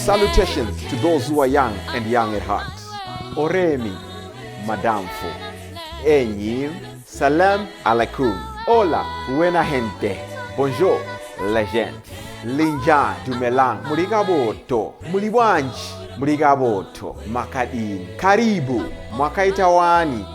Salutations to those who are young and young at heart. Oremi, Madamfo, Enyim, Salam alaikum, Hola, buena gente, Bonjour, legend, Linja dumelang, Murigaboto, Muliwanji, Murigaboto, Makadin, Karibu, Mwakaitawani,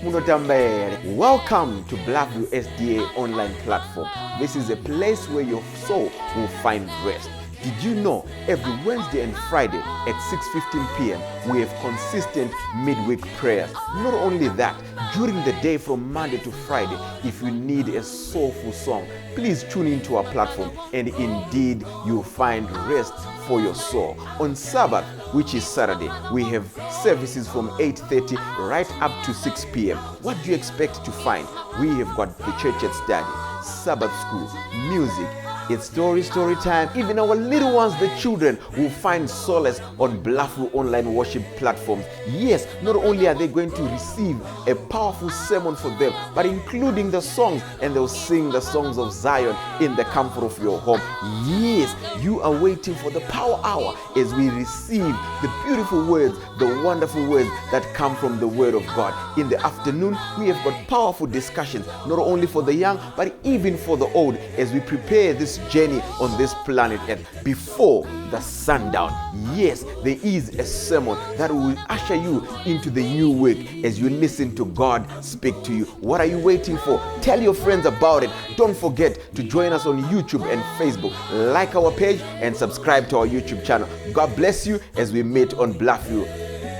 Munotambere. Welcome to Blackview SDA online platform. This is a place where your soul will find rest. Did you know every Wednesday and Friday at 6:15 p.m. we have consistent midweek prayers? Not only that, during the day from Monday to Friday, if you need a soulful song, please tune into our platform and indeed you'll find rest for your soul. On Sabbath, which is Saturday, we have services from 8:30 right up to 6 p.m. What do you expect to find? We have got the church at study, Sabbath school, music. It's story time. Even our little ones, the children, will find solace on Blackview online worship platforms. Yes, not only are they going to receive a powerful sermon for them, but including the songs, and they'll sing the songs of Zion in the comfort of your home. Yes, you are waiting for the power hour as we receive the beautiful words, the wonderful words that come from the word of God. In the afternoon, we have got powerful discussions, not only for the young, but even for the old, as we prepare this journey on this planet Earth before the sundown. Yes, there is a sermon that will usher you into the new week as you listen to God speak to you. What are you waiting for? Tell your friends about it. Don't forget to join us on YouTube and Facebook. Like our page and subscribe to our YouTube channel. God bless you as we meet on Blackview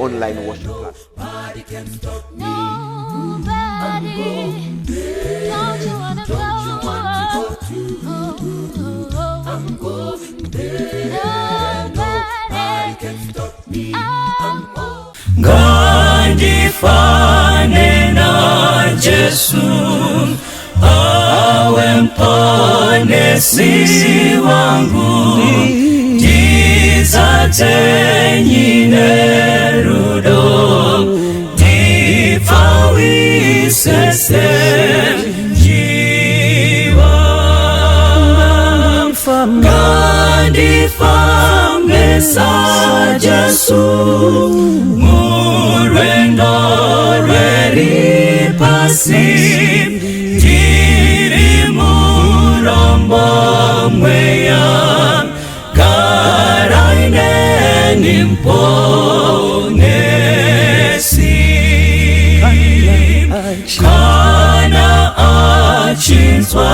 online worship platform. Nobody can stop me. Don't you wanna go? I'm going there. Nobody can stop me. Ngandifane na Jesu awe mponesi wangu tizatenyine rudo tifawisese Ngandifame sa Jesu murwendo rweri pasi tiri murombo mweya karaine nimpongesi kana achinzwa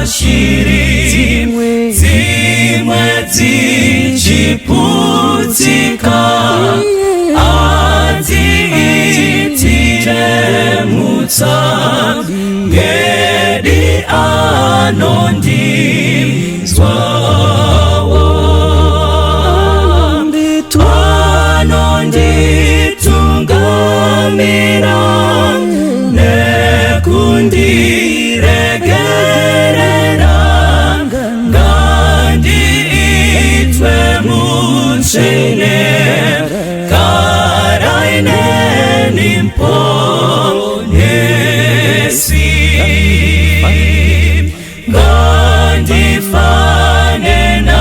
shiri zimwe zichiputika atiitire mutsa ngedi anondizwawo anonditungamira nekundiregerera ngandiitwe munsene karaine nimponesi ngandifane na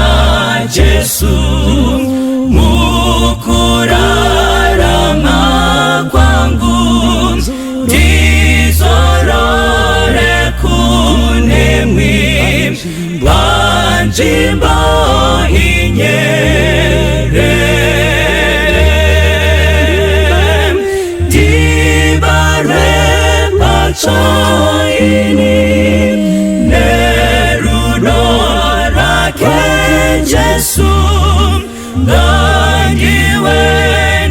Jesu mukurarama kwangu tizorore kunemwi banjimba inyere dibarwe pachaini nerudo rake Jesu ngangiwe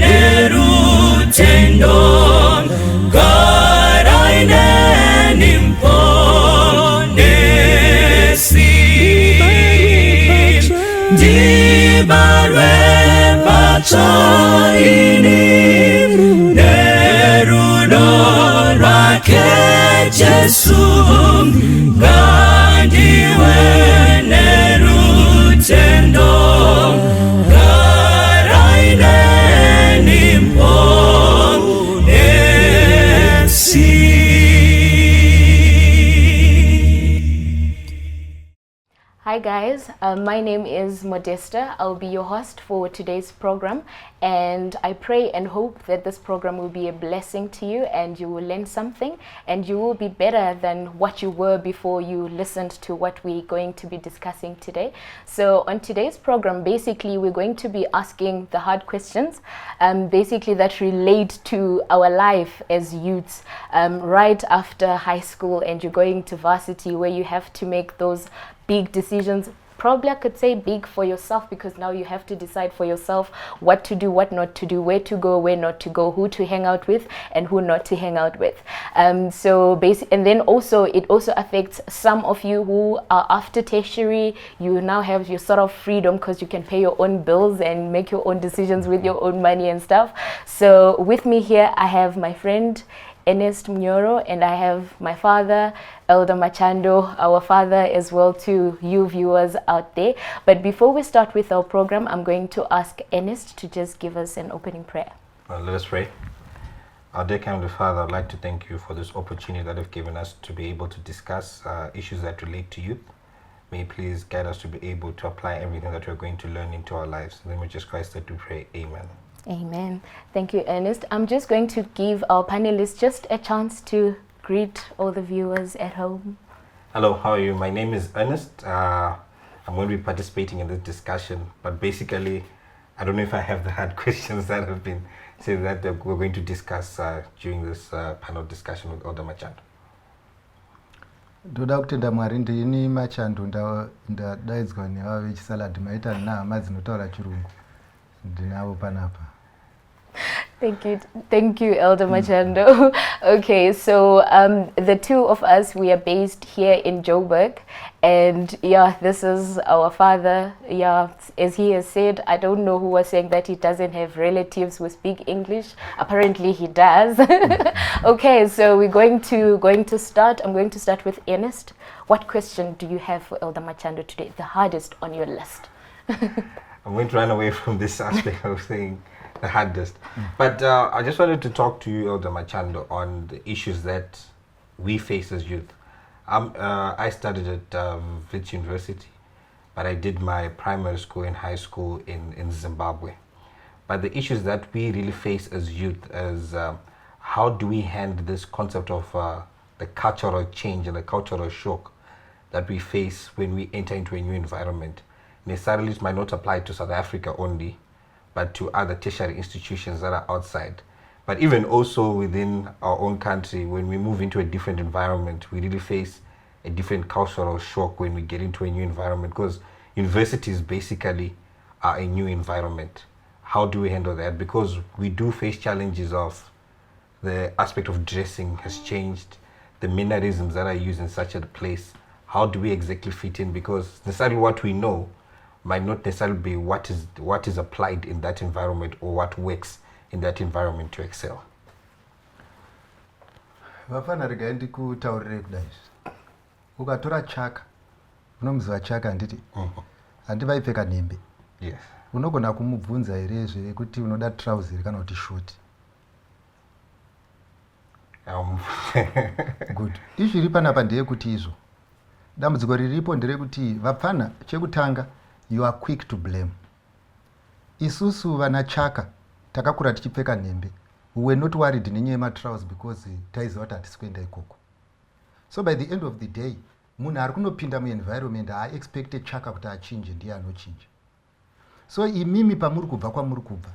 nerutendo karaine nimponesi dibarwe pachaini nerudo rake Jesu ngangiwe nerutendo karaine nimponesi. Hi Hi guys, my name is Modesta. I'll be your host for today's program, and I pray and hope that this program will be a blessing to you and you will learn something and you will be better than what you were before you listened to what we're going to be discussing today. So on today's program, basically we're going to be asking the hard questions, basically that relate to our life as youths, right after high school and you're going to varsity, where you have to make those big decisions. Probably I could say big for yourself, because now you have to decide for yourself what to do, what not to do, where to go, where not to go, who to hang out with and who not to hang out with. And then also it also affects some of you who are after tertiary. You now have your sort of freedom because you can pay your own bills and make your own decisions with your own money and stuff. So with me here I have my friend Ernest Mnyoro, and I have my father, Elder Machando, our father as well, to you viewers out there. But before we start with our program, I'm going to ask Ernest to just give us an opening prayer. Let us pray. Our dear Heavenly Father, I'd like to thank you for this opportunity that you've given us to be able to discuss issues that relate to youth. May you please guide us to be able to apply everything that we're going to learn into our lives. In the name of Jesus Christ that we pray. Amen. Amen. Thank you, Ernest. I'm just going to give our panelists just a chance to greet all the viewers at home. Hello, how are you? My name is Ernest. I'm going to be participating in this discussion, but basically, I don't know if I have the hard questions that have been said that we're going to discuss during this panel discussion with Elder Machando. Ndoda kutenda Mwari ndini Machando ndadaidzwa nevava vechisalad maita nhama dzinotaura chirungu ndinavo panapa. Thank you, Elder Machando. Okay, so the two of us, we are based here in Joburg, and yeah, this is our father. Yeah, as he has said, I don't know who was saying that he doesn't have relatives who speak English. Apparently, he does. Okay, so we're going to start. I'm going to start with Ernest. What question do you have for Elder Machando today? The hardest on your list. I'm going to run away from this aspect of saying the hardest. But I just wanted to talk to you, Elder Machando, on the issues that we face as youth. I studied at Wits University, but I did my primary school and high school in Zimbabwe. But the issues that we really face as youth is how do we handle this concept of the cultural change and the cultural shock that we face when we enter into a new environment. Necessarily it might not apply to South Africa only, but to other tertiary institutions that are outside. But even also within our own country, when we move into a different environment, we really face a different cultural shock when we get into a new environment, because universities basically are a new environment. How do we handle that? Because we do face challenges of the aspect of dressing has changed, the mannerisms that are used in such a place. How do we exactly fit in? Because necessarily what we know might not necessarily be what is applied in that environment or what works in that environment to excel. Vafana rega ndikutaurire kudai. Ukatora chaka, unomuziva chaka handiti? Handivaipfeka nhembe. Yes. Unogona kumubvunza here zvekuti unoda trouser kana kuti short. Good. Izviri panapa ndeyekuti izvo. Dambudziko riripo nderekuti vapfana chekutanga, you are quick to blame. Isusu vana chaka takakura tichipfeka nhembe. We were not worried nenyaya yematrousers because taiziva kuti hatisi kuenda ikoko. So by the end of the day, munhu ari kunopinda muenvironment haexpecte chaka kuti achinje ndiye anochinja. So imimi pamuri kubva kwamuri kubva,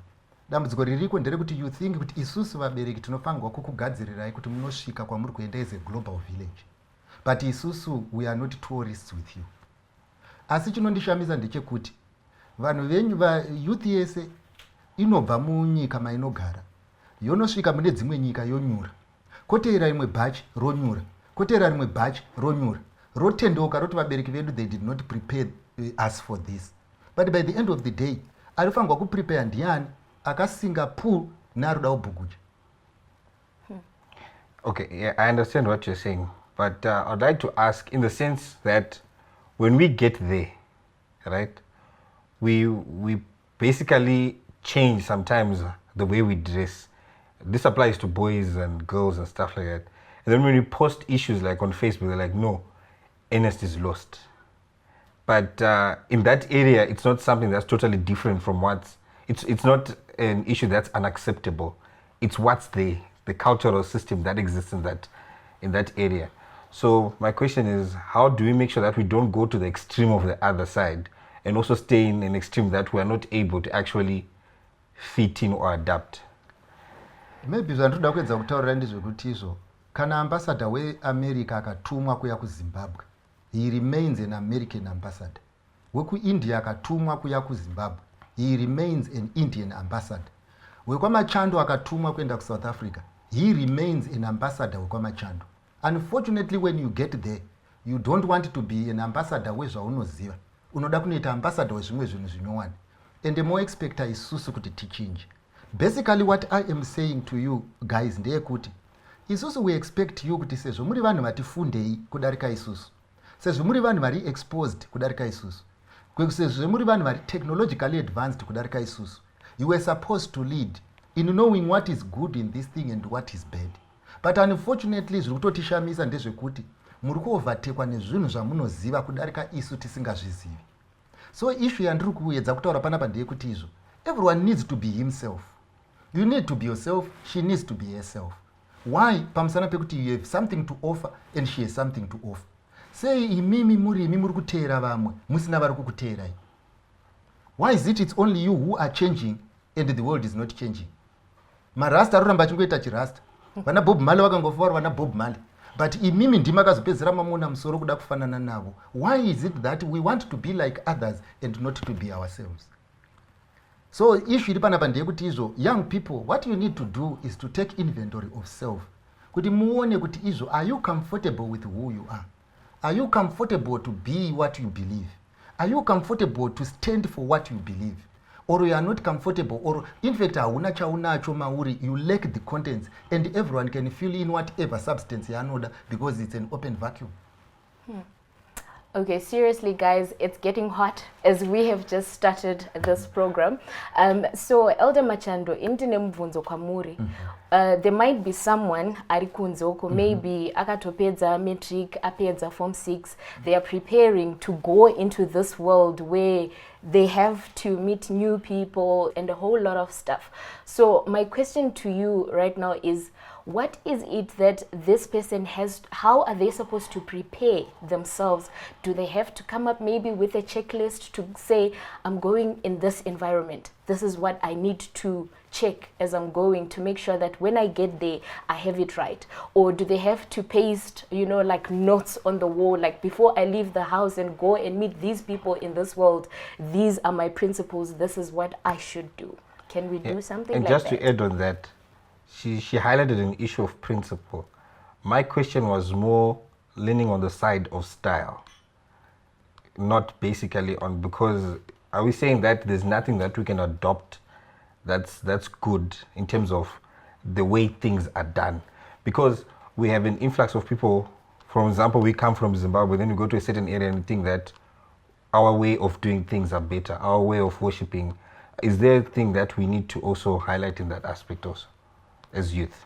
dambudziko ririko nderekuti you think kuti isusu vabereki tinofanirwa kukugadzirirai kuti munosvika kwamuri kuenda as a global village. But isusu, we are not tourists with you. Asi chinondishamisa ndechekuti vanhu venyu youth yese inobva munyika mainogara yonosvika mune dzimwe nyika yonyura, koteera rimwe bhachi ronyura, koteera rimwe bhachi ronyura, rotendeuka roti vabereki vedu they did not prepare us for this. But by the end of the day, arifanirwa kuprepare ndiani akasinga pool nearuda kubhukucha. Okay, yeah, I understand what you're saying, but I'd like to ask in the sense that when we get there, right, we basically change sometimes the way we dress. This applies to boys and girls and stuff like that. And then when we post issues like on Facebook, they're like, no, Ernest is lost. But in that area, it's not something that's totally different from what's. It's not an issue that's unacceptable. It's what's the cultural system that exists in that area. So my question is, how do we make sure that we don't go to the extreme of the other side, and also stay in an extreme that we are not able to actually fit in or adapt? Maybe zvandoda kuedza kutaurira ndezvekuti izvo kana ambassador weAmerica akatumwa kuya kuZimbabwe, he remains an American ambassador. WekuIndia akatumwa kuya kuZimbabwe, he remains an Indian ambassador. WekwaMachando akatumwa kuenda kuSouth Africa, he remains an ambassador wekwamachando. Unfortunately, when you get there, you don't want to be an ambassador wezvaunoziva. Unoda kunoita ambassador wezvimwe zvinhu zvinyowani. And more expecta isusu kuti tichinje. Basically, what I am saying to you guys ndeyekuti isusu we expect you kuti sezvo muri vanhu vati fundei kudarika isusu, sezvo muri vanhu vari exposed kudarika isusu, sezvo muri vanhu vari technologically advanced kudarika isusu, you were supposed to lead in knowing what is good in this thing and what is bad. But unfortunately, zviri kutotishamisa ndezvekuti muri kuovatekwa nezvinhu zvamunoziva kudarika isu tisingazvizivi. So issue yandiri kuedza kutaura panapa ndeyekuti izvo, everyone needs to be himself. You need to be yourself, she needs to be herself. Why? Pamusana pekuti you have something to offer and she has something to offer. Say imimi muri kuteera vamwe, musina vari kukuteerai. Why is it it's only you who are changing and the world is not changing? Marasta aroramba achingoita chirasta. Vana Bob Marley vakangofa vari vana Bob Marley. But imimi ndima akazopedzera mamona musoro kuda kufanana navo. Why is it that we want to be like others and not to be ourselves? So issue iri panapa ndeyekuti izvo, young people, what you need to do is to take inventory of self. Kuti muone kuti izvo, are you comfortable with who you are? Are you comfortable to be what you believe? Are you comfortable to stand for what you believe? Or you are not comfortable, or in fact hauna chaunacho mauri, you lack the contents, and everyone can fill in whatever substance yanoda because it's an open vacuum. Okay, seriously guys, it's getting hot as we have just started this program. So Elder Machando, indine mvunzo kwamuri. There might be someone ari kunzoko, maybe akatopedza matric, apedza form 6, they are preparing to go into this world where they have to meet new people and a whole lot of stuff. So my question to you right now is, what is it that this person has, how are they supposed to prepare themselves? Do they have to come up maybe with a checklist to say, I'm going in this environment, this is what I need to check as I'm going to make sure that when I get there, I have it right? Or do they have to paste, you know, like notes on the wall, like before I leave the house and go and meet these people in this world, these are my principles, this is what I should do? Can we do something like that? And just to add on that, she highlighted an issue of principle. My question was more leaning on the side of style, not basically on, because are we saying that there's nothing that we can adopt that's good in terms of the way things are done? Because we have an influx of people, for example, we come from Zimbabwe, then we go to a certain area and think that our way of doing things are better, our way of worshipping. Is there a thing that we need to also highlight in that aspect also as youth?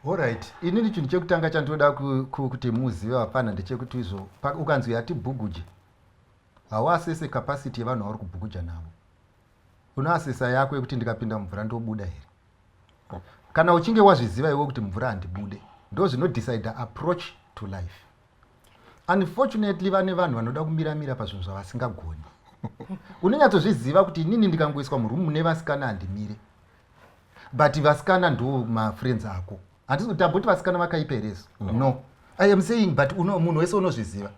Alright, inini chinhu chekutanga chandoda kuti muzive vapana ndechekuti izvo ukanzi yati bhuguje, hauasese capacity yevanhu vari kubhukuja navo. Unoasesa yako yekuti ndikapinda mvura ndobuda here. Kana uchinge wazviziva iwe kuti mvura handibude, ndo zvinodecide approach to life. Unfortunately, vane vanhu vanoda kumira pazvinhu zvavasingagoni. Unonyatsozviziva kuti inini ndikangoiswa murumu mune vasikana handimire. But vasikana ndo mafriends ako. Handisi kuti tamboti vasikana vakaipereso. No. I am saying, but munhu wese unozviziva.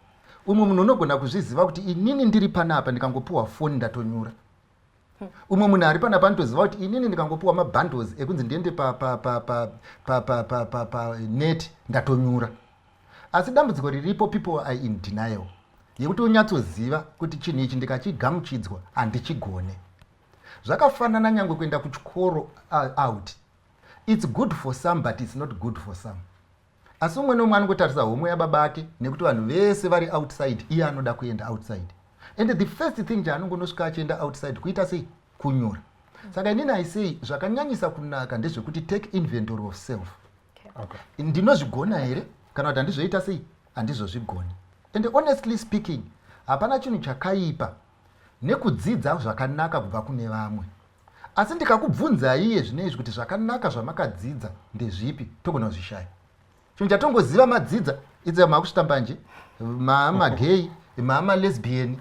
Umwe munhu unogona kuzviziva kuti inini ndiri panapa ndikangopuwa phone ndatonyura. Umwe munhu ari panapa anotoziva kuti inini ndikangopuwa mabundles ekunzi ndiende pa net ndatonyura. Asi dambudziko riripo, people are in denial. Yekuti unyatsoziva kuti chinhu ichi ndikachigamuchidzwa handichigone. Zvakafanana nyangwe kuenda kuchikoro out. It's good for some, but it's not good for some. Asi umwe nomwe anongotarisa homwe yababa ake nekuti vanhu vese vari outside, iye anoda kuenda outside. And the first thing chaanongonosvika achienda outside kuita sei? Kunyura. Saka inini I say zvakanyanyisa kunaka ndezvekuti take inventory of self. Okay. Ndinozvigona here kana kuti handizvoita sei? Handizozvigoni. And honestly speaking, hapana chinhu chakaipa nekudzidza zvakanaka kubva kune vamwe. Asi ndikakubvunza iye zvinezvi kuti zvakanaka zvamakadzidza ndezvipi, togona kuzvishaya. Chinhu chatongoziva madzidza idza makushtambanje, magay, lesbian,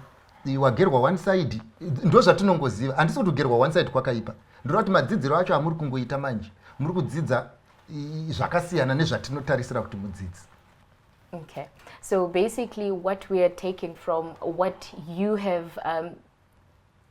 wagerwa one side, ndo zvatinongoziva. Handisi kuti kugerwa one side kwakaipa. Ndinoda kuti madzidziro acho amuri kungoita manje, muri kudzidza zvakasiyana nezvatinotarisira kuti mudzidzi. Okay, so basically what we are taking from what you have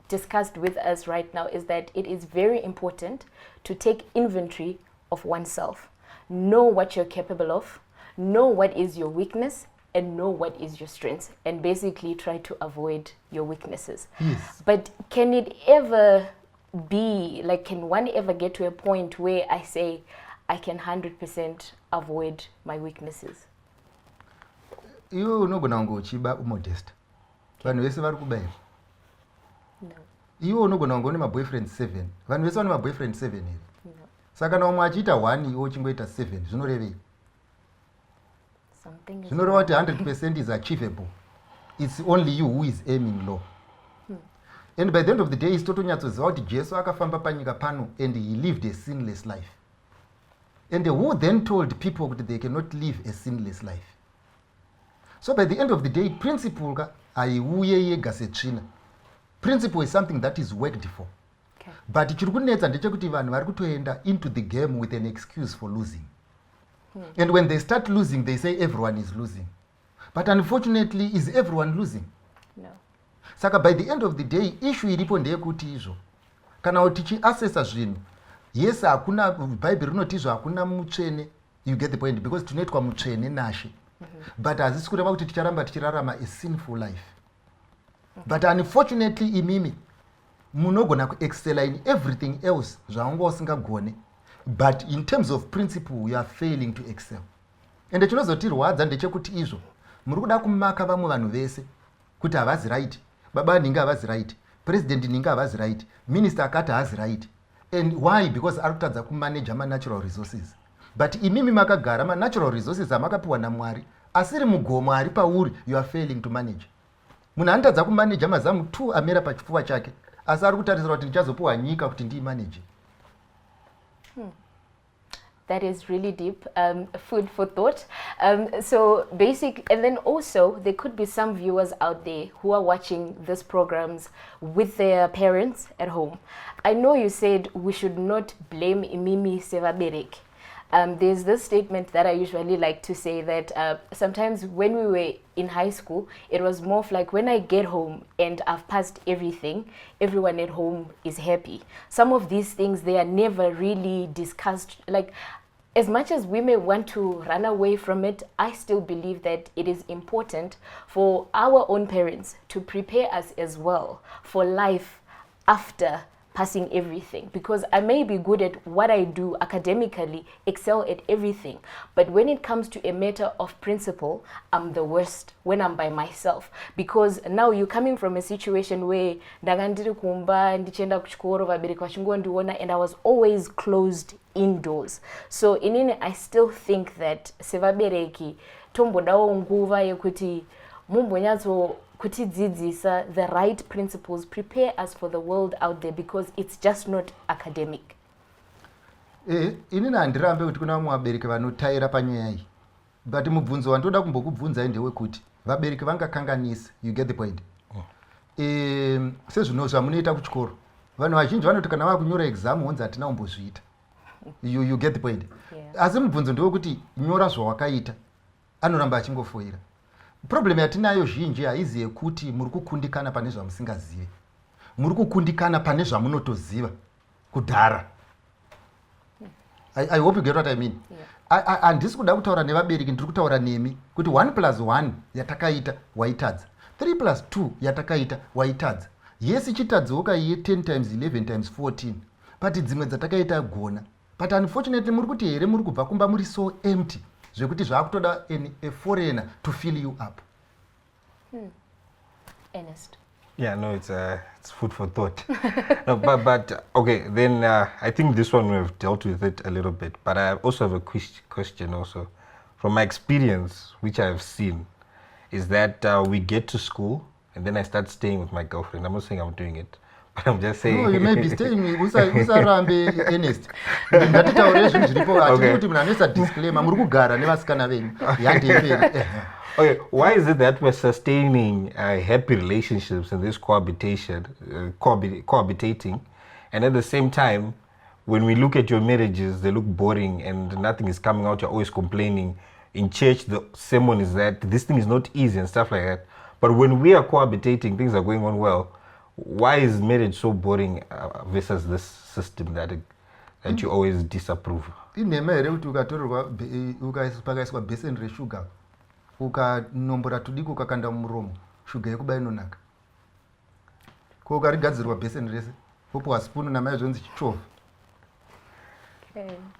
discussed with us right now is that it is very important to take inventory of oneself, know what you're capable of, know what is your weakness, and know what is your strength, and basically try to avoid your weaknesses. Yes. But can it ever be, like, can one ever get to a point where I say I can 100% avoid my weaknesses? Iwe unogona kunge uchiba umodest. Vanhu vese vari kubayira. No. Iwe unogona kunge une maboyfriend 7. Vanhu vese vane maboyfriend 7 here. No. Saka kana umwe achiita 1 iwe uchingoita 7 zvinorevei? Something is Zvinoreva kuti 100% is achievable. It's only you who is aiming low. And by the end of the day totonyatsoziva kuti Jesu akafamba panyika pano and he lived a sinless life. And who then told people that they cannot live a sinless life? So by the end of the day, principle haiuye yega setsvina. Principle is something that is worked for. Okay. But chiri kunetsa ndechekuti vanhu vari kutoenda into the game with an excuse for losing. And when they start losing, they say everyone is losing. But unfortunately, is everyone losing? No. Saka by the end of the day, issue iripo ndeyekuti izvo. Kana kuti tichiassessa zvinhu, yes, hakuna, Bible rinoti izvo hakuna mutsvene, you get the point, because tinoitwa mutsvene nashe. But hazisi kureva kuti ticharamba tichirarama a sinful life. But unfortunately, imimi, munogona kuexcella in everything else, zvaunga usingagone. But in terms of principle, you are failing to excel. And chinozotirwadza ndechekuti izvo, muri kuda kumaka vamwe vanhu vese, kuti havazi right, baba ninge havazi right, president ninge havazi right, minister akati haazi right. And why? Because ari kutadza kumanage natural resources. But imimi makagara natural resources amakapiwa naMwari, asiri mugomo ari pauri, you are failing to manage. Munhu anotadza kumanage mazamu 2 amera pachipfuva chake, asi ari kutarisira kuti ndichazopiwa nyika kuti ndiimanage. That is really deep, food for thought. So basic, and then also there could be some viewers out there who are watching these programs with their parents at home. I know you said we should not blame Imimi Sevaberek. There's this statement that I usually like to say that sometimes when we were in high school, it was more of like when I get home and I've passed everything, everyone at home is happy. Some of these things, they are never really discussed. Like, as much as we may want to run away from it, I still believe that it is important for our own parents to prepare us as well for life after passing everything, because I may be good at what I do academically, excel at everything, but when it comes to a matter of principle, I'm the worst when I'm by myself, because now you're coming from a situation where ndagandiri kumba ndichenda kuchikoro vabereki vachingondiona and I was always closed indoors. So inini, I still think that sevabereki tombodawo nguva yekuti mumbonyatso kutidzidzisa the right principles, prepare us for the world out there, because it's just not academic. Inini handirambe kuti kuna vamwe vabereki vanotaira panyaya iyi. But mubvunzo wandoda kumbokubvunza ndewekuti vabereki vangakanganisa, you get the point. Sezvino zvamunoita kuchikoro, vanhu vazhinji vanoti kana vakunyora exam honzi hatina kumbozviita. You get the point. Yeah. Asi mubvunzo ndewekuti nyora zvawakaita, anoramba achingofoira. Problem yatinayo zhinji haizi yekuti muri kukundikana pane zvamusingazive. Muri kukundikana pane zvamunotoziva kudhara. I hope you get what I mean. Yeah. Handisi kuda kutaura nevabereki, ndiri kutaura nemi kuti 1 + 1 yatakaita waitadza, 3 + 2 yatakaita waitadza. Yes, ichitadzawo kaiye 10 times 11 times 14, but dzimwe dzatakaita gona. But unfortunately muri kuti here muri kubva kumba muri so empty zvekuti zvakutoda a foreigner to fill you up. Ernest. Yeah, no, it's food for thought. No, but okay, then I think this one we've dealt with it a little bit, but I also have a question also. From my experience, which I've seen, is that we get to school and then I start staying with my girlfriend. I'm not saying I'm doing it, but I'm just saying. No, you may be staying usarambe Ernest. Ngatitaure zvinhu zviripo atiri kuti munhu anoisa disclaimer muri kugara nevasikana venyu yandeperi. Okay, why is it that we're sustaining happy relationships and this cohabitation, cohabitating, and at the same time, when we look at your marriages, they look boring and nothing is coming out, you're always complaining. In church, the sermon is that this thing is not easy and stuff like that. But when we are cohabitating, things are going on well. Why is marriage so boring versus this system that you always disapprove? Inhema here kuti ukatorerwa pakaiswa bheseni reshuga ukanombora tudiki ukakanda mumuromo shuga yekuba inonaka. Ko ukarigadzirwa bheseni rese popuwa spunu namai zvonzi chichofu.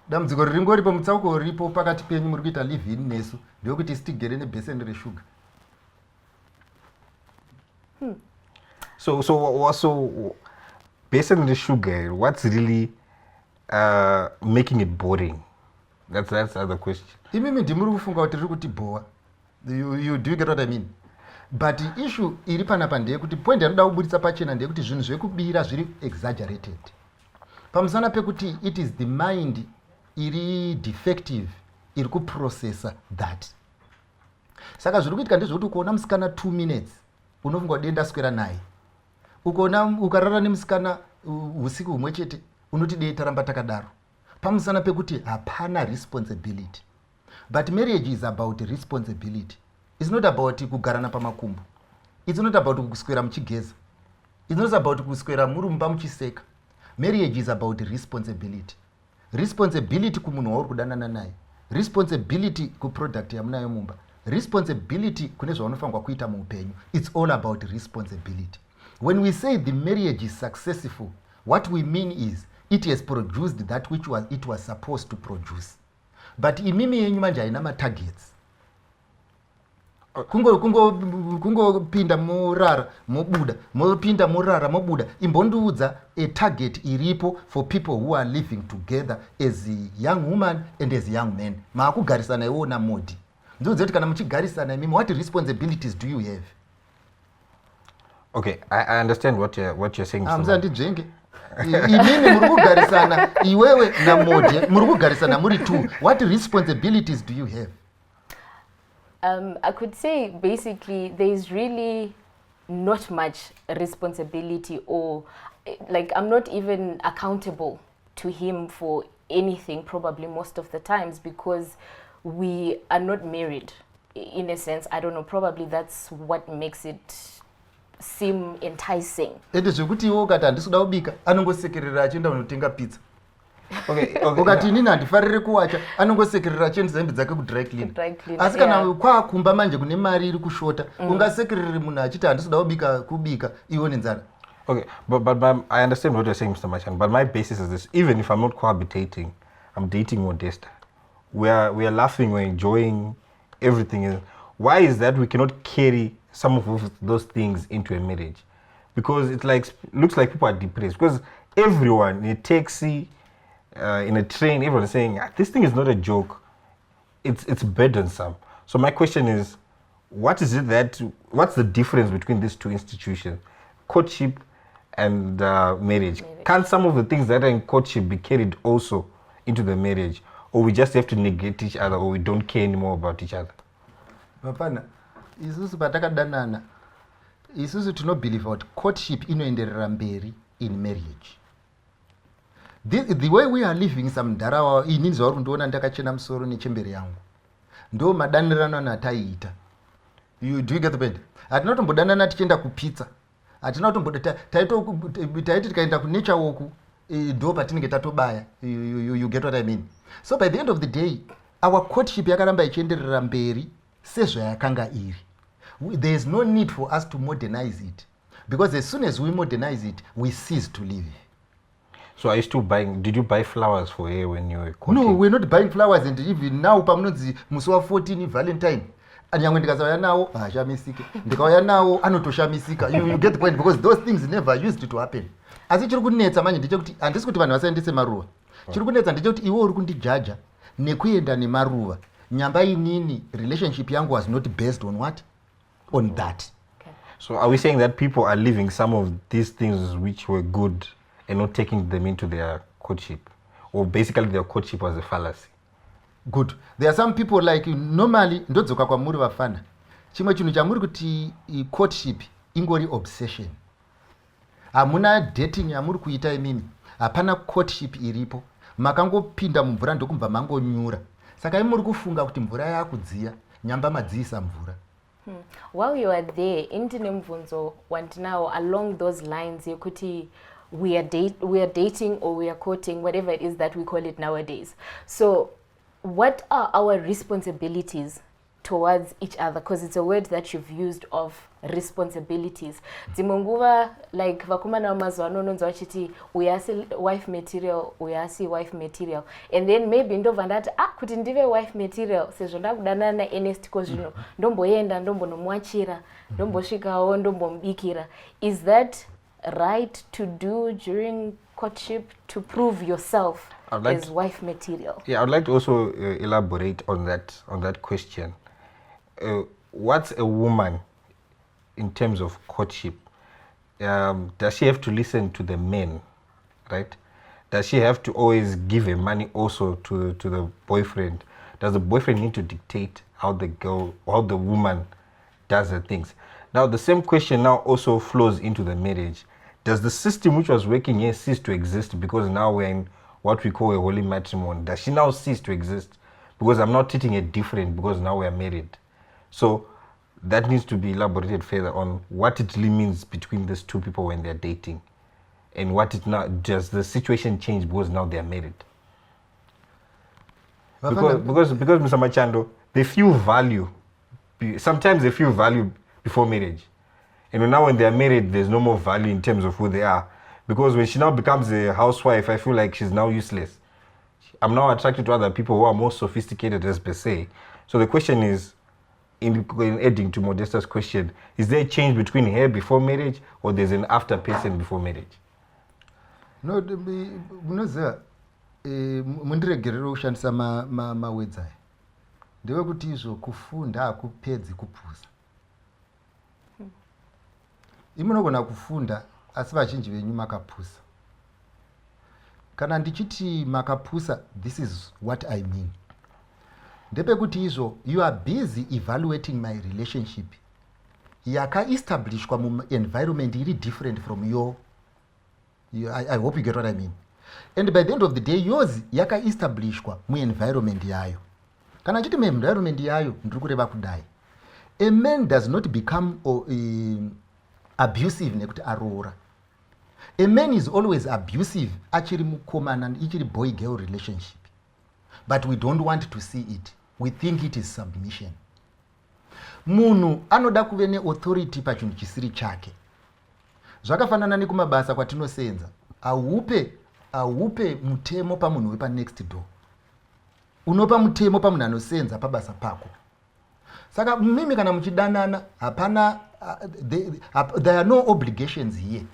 Dambudziko riringori pamutsauko ripo pakati penyu muri kuita live in nesu ndokuti sitigere nebheseni reshuga. So based on the sugar, what's really making it boring? That's the other question. Imimi ndimuri kufunga kuti riri kuti bhowa. You do get what I mean? But issue iri panapa ndeyekuti point yanoda kubuditsa pachena ndeyekuti zvinhu zvekubira zviri exaggerated. Pamusana pekuti it is the mind iri defective iri kuprocessa that. Saka zviri kuitika ndezvekuti ukaona musikana 2 minutes unofunga denda swera naye. Ukaona ukarara nemusikana usiku humwe chete unoti dei taramba takadaro. Pamusana pekuti hapana responsibility. But marriage is about responsibility. It's not about kugarana pamakumbo. It's not about kuswera muchigeza. It's not about kuswera muri mumba muchiseka. Marriage is about responsibility. Responsibility kumunhu wauri kudanana naye. Responsibility kuproduct yamunayo mumba. Responsibility kune zvaunofanirwa kuita muupenyu. It's all about responsibility. When we say the marriage is successful, what we mean is it has produced that which it was supposed to produce. But imimi yenyu manje haina matargets. Kungopinda murara mobuda, mopinda murara mobuda. Imbondiudza a target iripo for people who are living together as a young woman and as a young man. Maakugarisana iwo na modi. Ndudze kuti kana muchigarisana imimi, what responsibilities do you have? Okay, I understand what you're saying. Ndijenge. Imimi muri kugarisana iwewe na modi, muri kugarisana muri two. What responsibilities do you have? I could say basically there's really not much responsibility, or like I'm not even accountable to him for anything probably most of the times, because we are not married in a sense. I don't know, probably that's what makes it seem enticing. Ende zvekuti iwo ukati handisi kuda kubika anongosekerera achienda kunotenga pizza. Okay. Ukati inini handifariri kuwacha anongosekerera achienda hembe dzake kudry clean. Asi kana kwakumba manje kune mari iri kushota ungasekerere munhu achiti handisi kuda kubika iwo nenzara. Okay, but I understand what you're saying, Mr. Machando, but my basis is this: even if I'm not cohabitating, I'm dating Modesta. We are laughing, we're enjoying everything. Why is that we cannot carry some of those things into a marriage? Because it looks like people are depressed. Because everyone in a taxi, in a train, everyone is saying this thing is not a joke. It's burdensome. So my question is, what's the difference between these two institutions, courtship and marriage? Can't some of the things that are in courtship be carried also into the marriage, or we just have to negate each other, or we don't care anymore about each other? Mapana, isusu patakadanana, isusu tinobelieve that courtship inoenderera mberi in marriage. The way we are living some darawa inini zvauri kundiona ndakachena musoro nechemberi yangu. Ndo madanirano nataiita. You do you get the point? Hatina kutombodanana tichienda kupizza. Hatina kutomboda taiti tikaenda kunature walk ndo patinenge tatobaya. You get what I mean? So by the end of the day, our courtship yakaramba ichienderera mberi sezvayakanga iri. There is no need for us to modernize it, because as soon as we modernize it, we cease to live. So are you still buying? Did you buy flowers for her when you were courting? No, we're not buying flowers, and even now pamunonzi musi wa 14 Valentine. Anyangwe ndikazauya nawo ashamisike. Ndikauya nawo anotoshamisika. You get the point, because those things never used to happen. Asi chiri kunetsa manje ndechekuti handisi kuti vanhu vasaendese maruva. Chiri kunetsa ndechekuti iwe uri kundijaja nekuenda nemaruva. Nyamba inini relationship yangu was not based on what? On that. So are we saying that people are leaving some of these things which were good and not taking them into their courtship? Or basically their courtship was a fallacy? Good. There are some people like normally ndodzoka kwamuri vafana. Chimwe chinhu chamuri kuti courtship ingori obsession. Hamuna dating yamuri kuita imimi. Hapana courtship iripo. Makangopinda mumvura ndokubva mangonyura. Saka imuri kufunga kuti mvura yakudziya, nyamba madziisa mvura. While you are there, indine mvunzo wandinawo along those lines yokuti we are dating or we are courting, whatever it is that we call it nowadays. So what are our responsibilities towards each other? Because it's a word that you've used of responsibilities. Dzimunguva, like vakumana mazuano nonzo vachiti uyasi wife material, uyasi wife material. And then maybe ndovandati kuti ndive wife material sezvo ndakudana na Ernest kozvino ndomboenda ndombonomwachira ndombosvikawo ndombomubikira. Is that right to do during courtship to prove yourself as wife material? Yeah, I'd like to also elaborate on that question. What's a woman in terms of courtship? Does she have to listen to the men, right? Does she have to always give her money also to the boyfriend? Does the boyfriend need to dictate how the woman does her things? Now, the same question now also flows into the marriage. Does the system which was working here cease to exist because now we're in what we call a holy matrimony? Does she now cease to exist because I'm not treating her different because now we're married? So that needs to be elaborated further on what it really means between these two people when they're dating, and what it now does the situation change because now they're married. Because Mr. Machando, they feel value. Sometimes they feel value before marriage. And now when they're married, there's no more value in terms of who they are. Because when she now becomes a housewife, I feel like she's now useless. I'm now attracted to other people who are more sophisticated, as per se. So the question is, in adding to Modesta's question, is there a change between her before marriage or there's an after person before marriage? No, munoziva mundiregerere kushandisa mawedzi aya ndewekuti izvo kufunda hakupedzi kupusa. Imunogona kufunda asi vazhinji venyu makapusa. Kana ndichiti makapusa, this is what I mean. Ndepekuti izvo you are busy evaluating my relationship yakaestablishwa mu-environment iri different from your I hope you get what I mean. And by the end of the day, yours yakaestablishwa mu-environment yayo. Kana chiti mu-environment yayo ndiri kureva kudai. A man does not become abusive nekuti aroora. A man is always abusive achiri mukomana ichiri boy girl relationship. But we don't want to see it. We think it is submission. Munhu anoda kuve ne-authority pachinhu chisiri chake. Zvakafanana nekumabasa kwatinosenza. Aupe mutemo pamunhu wepa next door. Unopa mutemo pamunhu anosenza pabasa pako. Saka mimi kana muchidanana hapana there are no obligations here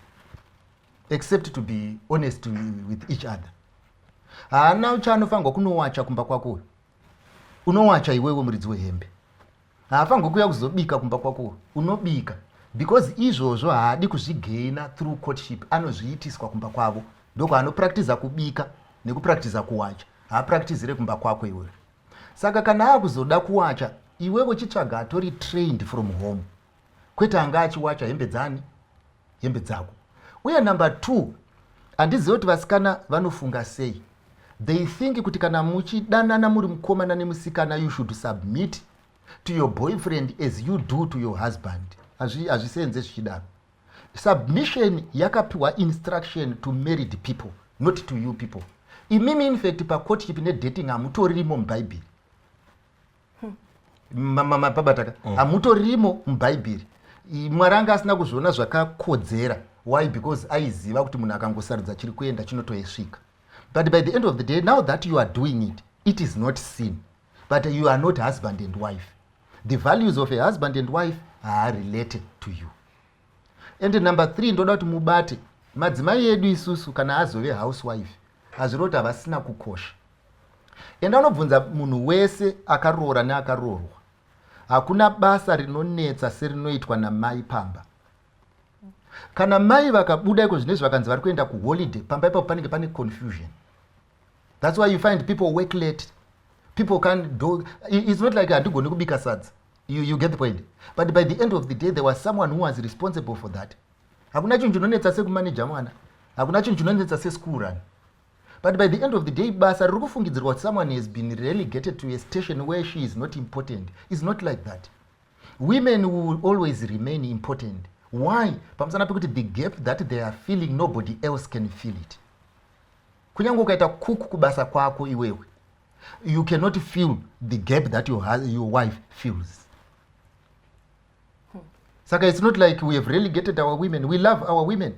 except to be honest with each other. Haana uchanofanirwa kunowacha kumba kwako. Unowacha iwewe muridzi wehembe. Haafanirwa kuuya kuzobika kumba kwako. Unobika because izvozvo haadi kuzvigaina through courtship. Anozviitiswa kumba kwavo. Ndoko anopractiza kubika nekupractiza kuwacha. Haapracticire kumba kwako iwewe. Saka kana akuzoda kuwacha, iwewe chitsvaga atori trained from home. Kwete anga achiwacha hembe dzani, hembe dzako. Uye number 2, handizivi kuti vasikana vanofunga sei. They think kuti kana muchidanana muri mukomana nemusikana you should submit to your boyfriend as you do to your husband. Hazvisenze zvichidaro. Submission yakapiwa instruction to married people, not to you people. Imimi in fact pa courtship ne dating hamutorimo mubhaibheri. Pabataka hamutorimo mubhaibheri. Mwari anga asina kuzviona zvakakodzera. Why? Because aiziva kuti munhu akangosarudza chiri kuenda chinotoisvika. But by the end of the day, now that you are doing it, it is not sin. But you are not husband and wife. The values of a husband and wife are related to you. And number 3, ndoda kuti mubate madzimai edu isusu kana azove housewife azviroti havasina kukosha. And anobvunza munhu wese akaroora neakaroorwa. Hakuna basa rinonetsa serinoitwa namai pamba. kana mai vakabuda iko zvinezvi vakanzi vari kuenda kuholiday pamba ipapo panenge pane confusion. That's why you find people work late. People can't do. It's not like handigoni kubika sadza. You get the point. But by the end of the day, there was someone who was responsible for that. Hakuna chinhu chinonetsa sekumanija mwana. Hakuna chinhu chinonetsa seschool run. But by the end of the day, basa riri kufungidzirwa kuti someone has been relegated to a station where she is not important. It's not like that. Women will always remain important. Why? Pamusana pekuti the gap that they are feeling, nobody else can feel it. Kunyange ukaita kuku kubasa kwako iwewe, you cannot feel the gap that your wife feels. Saka it's not like we have relegated our women. We love our women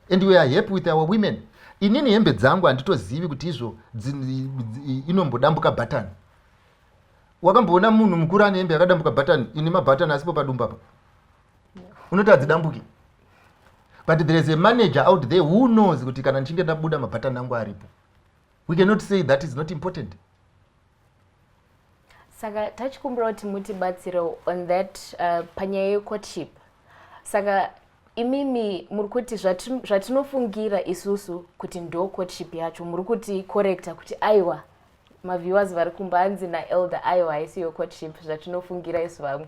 and we are happy with our women. Inini hembe dzangu handitozivi kuti izvo inombodambuka button. Wakamboona munhu mukuru ane hembe yakadambuka button ine mabutton asipo padumbu apa? Unoti hadzidambuki. But there is a manager out there who knows kuti kana ndichinge ndabuda mabutton angu aripo. We cannot say that is not important. Saka tachikumbira kuti mutibatsire on that panyaya yecourtship. Saka imimi muri kuti zvatinofungira isusu kuti ndo courtship yacho muri kuti correcta kuti aiwa maviewers vari kumbanzi naelder aiwa haisiyo courtship zvatinofungira isu vamwe.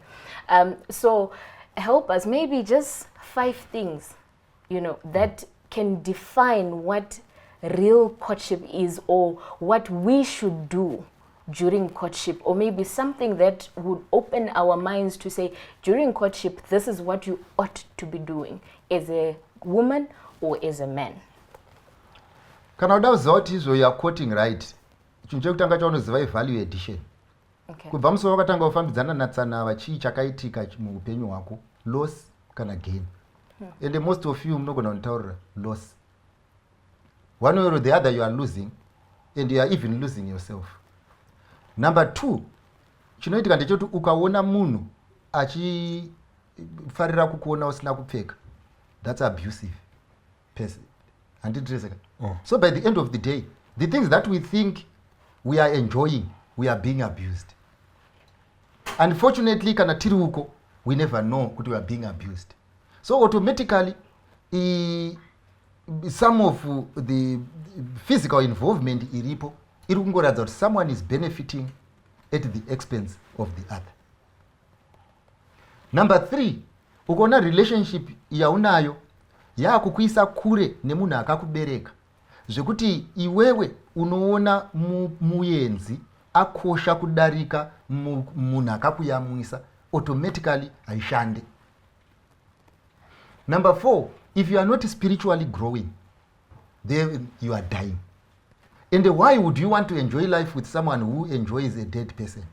So help us, maybe just 5 things, that can define what real courtship is or what we should do during courtship, or maybe something that would open our minds to say during courtship this is what you ought to be doing as a woman or as a man. Kana uda kuziva kuti izvo you are quoting right, chinhu chekutanga chaunoziva value addition. Kubva musoro wakatanga kufambidzana natsanava chii chakaitika muupenyu hwako, loss kana gain. And most of you munogona kuntaurira loss. One way or the other you are losing, and you are even losing yourself. Number 2, chinoitika ndechoti ukaona munhu achifarira kukuona usina kupfeka, that's abusive person. Handitreseka. So by the end of the day, the things that we think we are enjoying, we are being abused. Unfortunately, kana tiri uko, we never know kuti we are being abused. So automatically, some of the physical involvement iripo, iri kungoratidza kuti someone is benefiting at the expense of the other. Number 3, ukaona relationship yaunayo yakukuisa kure nemunhu akakubereka, zvekuti iwewe unoona muyenzi akosha kudarika munhu akakuyamwisa, automatically haishande. Number 4, if you are not spiritually growing, then you are dying. And why would you want to enjoy life with someone who enjoys a dead person?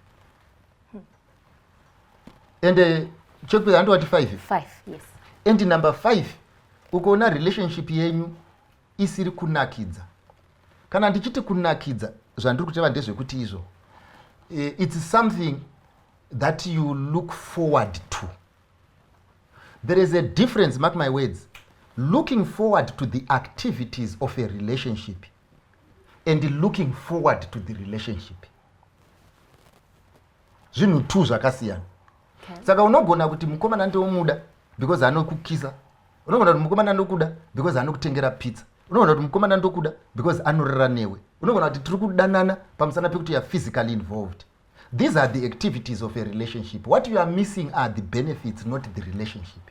And check with 5. 5, yes. And number 5, ukaona relationship yenyu isiri kunakidza. Kana ndichiti kunakidza, zvandiri kuteva ndezvekuti izvo, it's something that you look forward to. There is a difference, mark my words, looking forward to the activities of a relationship and looking forward to the relationship. Zvinhu 2 zvakasiyana. Saka unogona kuti mukomana ndomuda because anokukisa. Unogona kuti mukomana ndokuda because anokutengera pizza. Unogona kuti mukomana ndokuda because anorara newe. Unogona kuti tiri kudanana pamusana pekuti you are physically involved. These are the activities of a relationship. What you are missing are the benefits, not the relationship.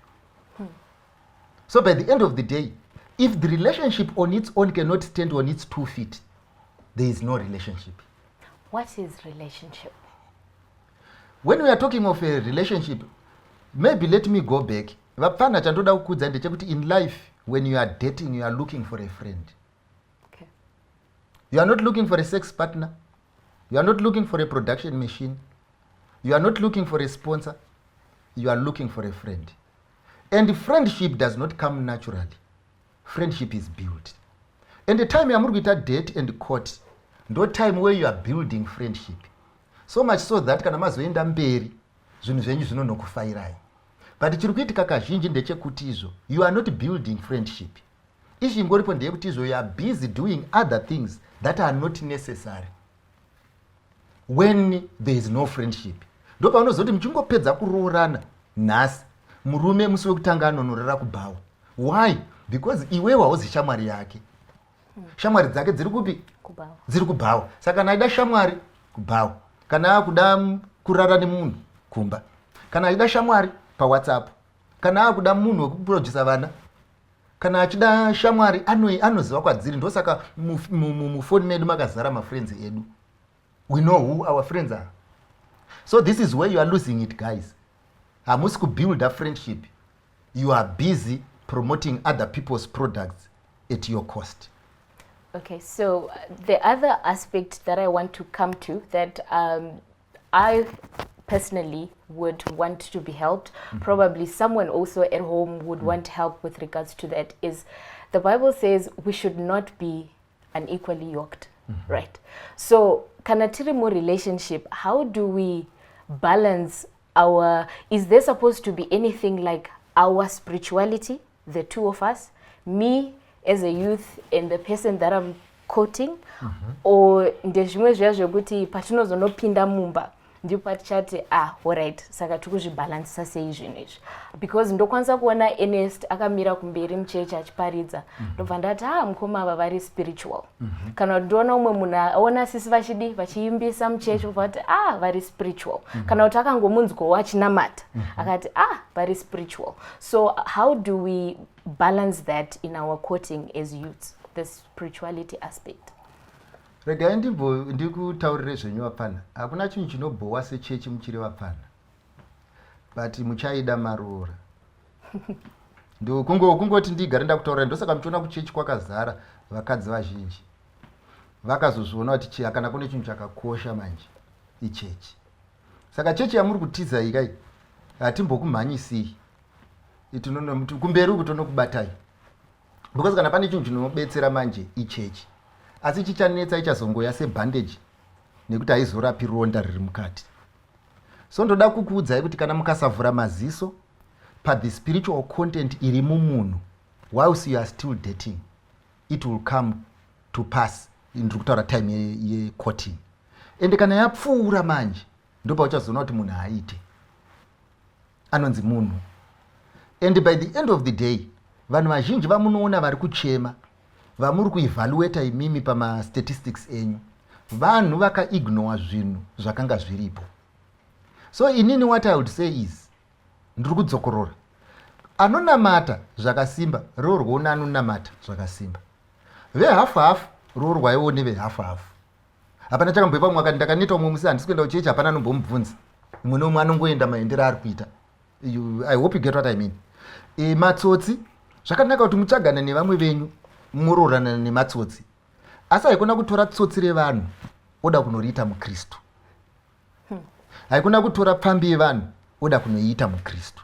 So by the end of the day, if the relationship on its own cannot stand on its 2 feet, there is no relationship. What is relationship? When we are talking of a relationship, maybe let me go back. Vapfana chandoda kukudza ndechekuti in life, when you are dating, you are looking for a friend. Okay. You are not looking for a sex partner. You are not looking for a production machine. You are not looking for a sponsor. You are looking for a friend. And friendship does not come naturally. Friendship is built. And the time you are going to date and court, no time where you are building friendship. So much so that kana mazoenda mberi, zvinhu zvenyu zvinonokufairai. But chiri kuitika kazhinji ndechekuti izvo, you are not building friendship. Ichi ingoripo ndeyekuti izvo you are busy doing other things that are not necessary. When there is no friendship, ndo paunozoti muchingopedza kuroorana nhasi, murume musi wekutanga anonorara kubhawa, Why? Because iwe wauzi shamwari yake. Shamwari dzake dziri kupi? Kubawa. Dziri kubhawa. Saka kana aida shamwari kubhawa. Kana akuda kurara nemunhu kumba. Kana aida shamwari pa WhatsApp. Kana akuda munhu wekuproducer vana. Kana achida shamwari anoziva kwadziri. Ndosaka mufoni medu makazara mafriends edu. We know who our friends are. So this is where you are losing it, guys. Hamusi build a friendship. You are busy promoting other people's products at your cost. Okay, so the other aspect that I want to come to that I personally would want to be helped, probably someone also at home would want help with regards to that, is the Bible says we should not be unequally yoked, right? So, kanatiri mo relationship, how do we balance our, is there supposed to be anything like our spirituality, the two of us, me as a youth and the person that I'm quoting, or ndezvimwe zviya zvekuti patinozonopinda mumba ndipo patichati alright saka tikuzvibalansisa sei zvinhu izvi, because ndokwanisa kuona Ernest akamira kumberi muchechi achiparidza ndobva ndati mukoma ava vari spiritual. Kana kuti ndiona umwe munhu aona sisi vachiimbisa muchechi obva ati vari spiritual. Kana kuti akangomunzwawo achinamata akati vari spiritual. So how do we balance that in our quoting as youths, the spirituality aspect? Regai ndikutaurire zvenyu vapana. Hakuna chinhu chinobhowa sechechi muchiri vapana. But muchaida maroora. Kungoti ndigare ndakutaurira ndosaka muchiona kuchechi kwakazara vakadzi vazhinji. Vakazozviona kuti kana kune chinhu chakakosha manje ichechi. Saka chechi yamuri kutiza ikai hatimbokumhanyisii. Kumberi uku tonokubatai. Because kana pane chinhu chinobetsera manje ichechi. Asi chichanetsa ichazongoya sebandage nekuti haizorapi ronda riri mukati. So ndoda kukuudzai kuti kana mukasavhura maziso the spiritual content iri mumunhu whilst you are still dating, it will come to pass. Ndiri kutaura time ye-courting. Ende kana yapfuura manje ndopa uchazoona kuti munhu haaite. Anonzi munhu. And by the end of the day, vanhu vazhinji vamunoona vari kuchema, vamuri kuevaluata imimi pama-statistics enyu, vanhu vakaignore zvinhu zvakanga zviripo. So inini what I would say is, ndiri kudzokorora. Anonamata zvakasimba, roho rwoona anonamata zvakasimba. Vehafu-hafu, roho rwaiwo nevehafu-hafu. Hapana chakamboipa mumwe akati ndakaneta umwe musi handisi kuenda kuchechi, hapana anombomubvunza. Mumwe nomumwe anongoenda maendero ari kuita. I hope you get what I mean. Matsotsi, zvakanaka kuti mutsvagana nevamwe venyu, muroorana nematsotsi. Asi haikona kutora tsotsi revanhu oda kunoriita mukristu. Haikona kutora pfambi yevanhu oda kunoiita mukristu.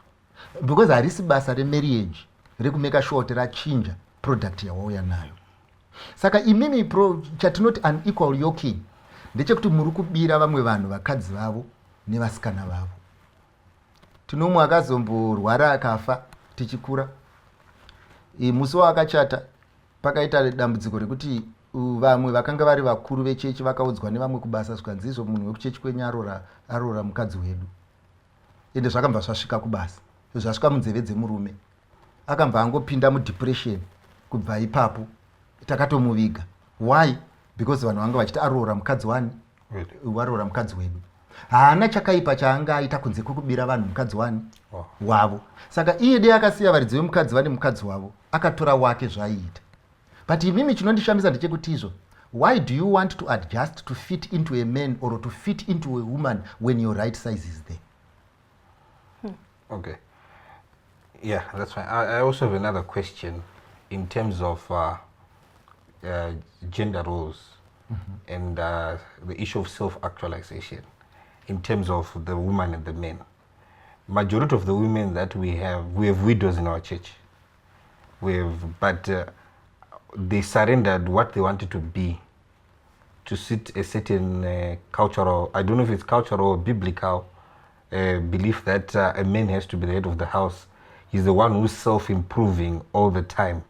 Because harisi basa remarriage rekumeka sure kuti rachinja product yawauya nayo. Saka imimi chatinoti unequal yoking ndechekuti muri kubira vamwe vanhu vakadzi vavo nevasikana vavo. Tinomwe akazomborwara akafa tichikura. Musi waakachata pakaita dambudziko rekuti vamwe vakanga vari vakuru vechechi vakaudzwa nevamwe kubasa zvikanzi izvo munhu wekuchechi kwenyu aroora mukadzi wedu. Ende zvakabva zvasvika kubasa. Zvasvika munzeve dzemurume. Akabva angopinda mudepression. Kubva ipapo takatomuviga. Why? Because vanhu vanga vachiti aroora mukadzi wani? Waroora mukadzi wedu. Haana chakaipa chaanga aita kunze kwekubira vanhu mukadzi wani? Wavo. Saka iye dei akasiya varidzi vemukadzi vane mukadzi wavo, akatora wake zvaiita. But imimi chinondishamisa ndechekuti izvo, why do you want to adjust to fit into a man or to fit into a woman when your right size is there? Okay. Yeah, that's fine. I also have another question in terms of gender roles and the issue of self-actualization in terms of the woman and the men. Majority of the women that we have widows in our church. But they surrendered what they wanted to be to suit a certain cultural, I don't know if it's cultural or biblical belief that a man has to be the head of the house. He's the one who's self-improving all the time,